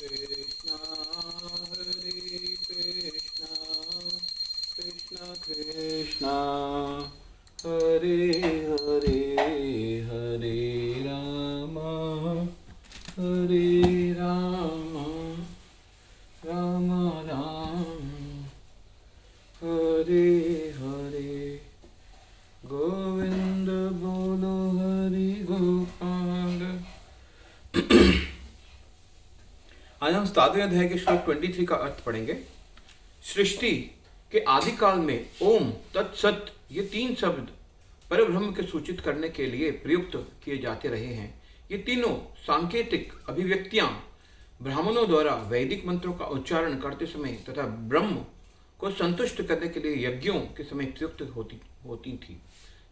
Krishna, Hare Krishna, Krishna Krishna, Hare Hare, Hare Rama, Hare Rama, Rama Rama, Hare Hare. Govind बोलो हरि गोपाल। आज हम 7वें अध्याय के श्लोक 23 का अर्थ पढ़ेंगे। सृष्टि के आदिकाल में ओम तत्सत ये 3 शब्द परब्रह्म के सूचित करने के लिए प्रयुक्त किए जाते रहे हैं। ये तीनों सांकेतिक अभिव्यक्तियां ब्राह्मणों द्वारा वैदिक मंत्रों का उच्चारण करते समय तथा ब्रह्म को संतुष्ट करने के लिए यज्ञों के समय प्रयुक्त होती थी।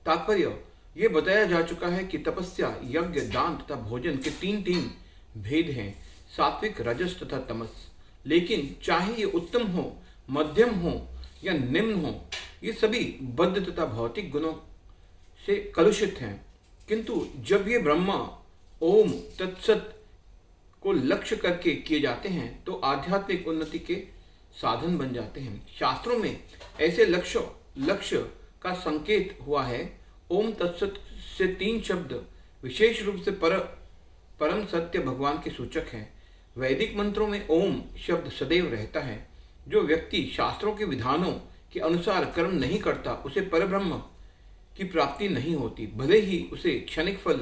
तात्पर्य ये बताया जा चुका है कि तपस्या, यज्ञ, दान तथा भोजन के तीन भेद हैं, सात्विक, रजस तथा तमस। लेकिन चाहे ये उत्तम हो, मध्यम हो या निम्न हो, ये सभी बद्ध तथा भौतिक गुणों से कलुषित हैं। किंतु जब ये ब्रह्मा ओम तत्सत को लक्ष्य करके किए जाते हैं तो आध्यात्मिक उन्नति के साधन बन जाते हैं। शास्त्रों में ऐसे लक्ष्य का संकेत हुआ है। ओम तत्सत से 3 शब्द विशेष रूप से परम सत्य भगवान के सूचक हैं। वैदिक मंत्रों में ओम शब्द सदैव रहता है। जो व्यक्ति शास्त्रों के विधानों के अनुसार कर्म नहीं करता उसे परब्रह्म की प्राप्ति नहीं होती। भले ही उसे क्षणिक फल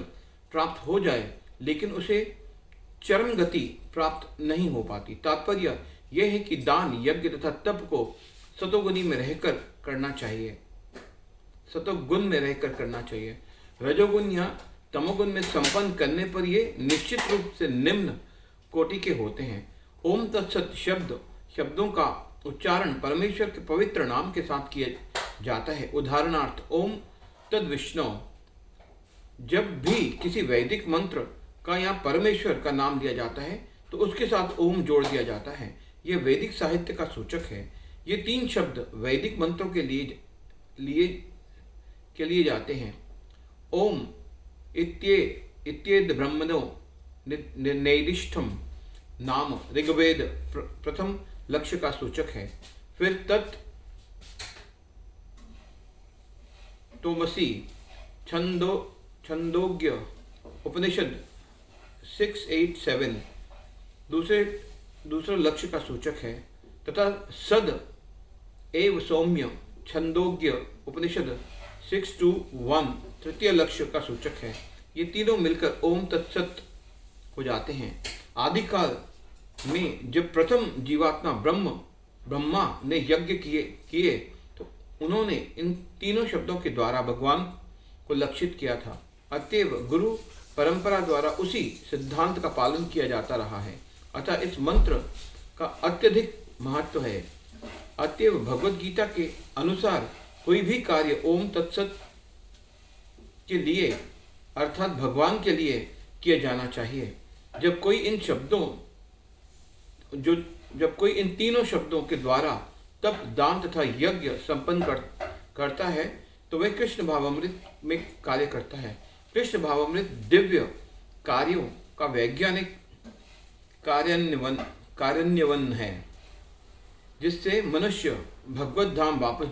प्राप्त हो जाए लेकिन उसे चरम गति प्राप्त नहीं हो पाती। तात्पर्य यह है कि दान, यज्ञ तथा तप को सतोगुण में रहकर करना चाहिए, सतोगुण में रहकर करना चाहिए। रजोगुण या तमोगुण में संपन्न करने पर ये निश्चित रूप से निम्न कोटि के होते हैं। ओम तत्सत शब्दों का उच्चारण परमेश्वर के पवित्र नाम के साथ किया जाता है। उदाहरणार्थ ओम तद विष्णु। जब भी किसी वैदिक मंत्र का या परमेश्वर का नाम लिया जाता है तो उसके साथ ओम जोड़ दिया जाता है। यह वैदिक साहित्य का सूचक है। ये 3 शब्द वैदिक मंत्रों के लिए जाते हैं। ओम इत्येद ब्रह्मणो नैदिष्ठम नाम ऋग्वेद प्रथम लक्ष्य का सूचक है। फिर तत् तोमसी छंदोग्य उपनिषद 6-8-7 दूसरे लक्ष्य का सूचक है तथा सद एव सौम्य छंदोग्य उपनिषद 6-1 तृतीय लक्ष्य का सूचक है। ये तीनों मिलकर ओम तत्सत हो जाते हैं। आदिकाल में जब प्रथम जीवात्मा ब्रह्मा ने यज्ञ किए तो उन्होंने इन तीनों शब्दों के द्वारा भगवान को लक्षित किया था। अतएव गुरु परंपरा द्वारा उसी सिद्धांत का पालन किया जाता रहा है। अतः इस मंत्र का अत्यधिक महत्व है। अतएव भगवद गीता के अनुसार कोई भी कार्य ओम तत्सत के लिए अर्थात भगवान के लिए किया जाना चाहिए। जब कोई इन तीनों शब्दों के द्वारा तप, दान तथा यज्ञ संपन्न करता है तो वह कृष्ण भावामृत में कार्य करता है। कृष्ण भावामृत दिव्य कार्यों का वैज्ञानिक कार्यान्वयन है जिससे मनुष्य भगवत धाम वापस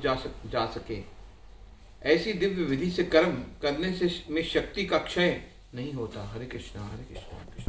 जा सके। ऐसी दिव्य विधि से कर्म करने से में शक्ति का क्षय नहीं होता। हरे कृष्णा हरे कृष्णा।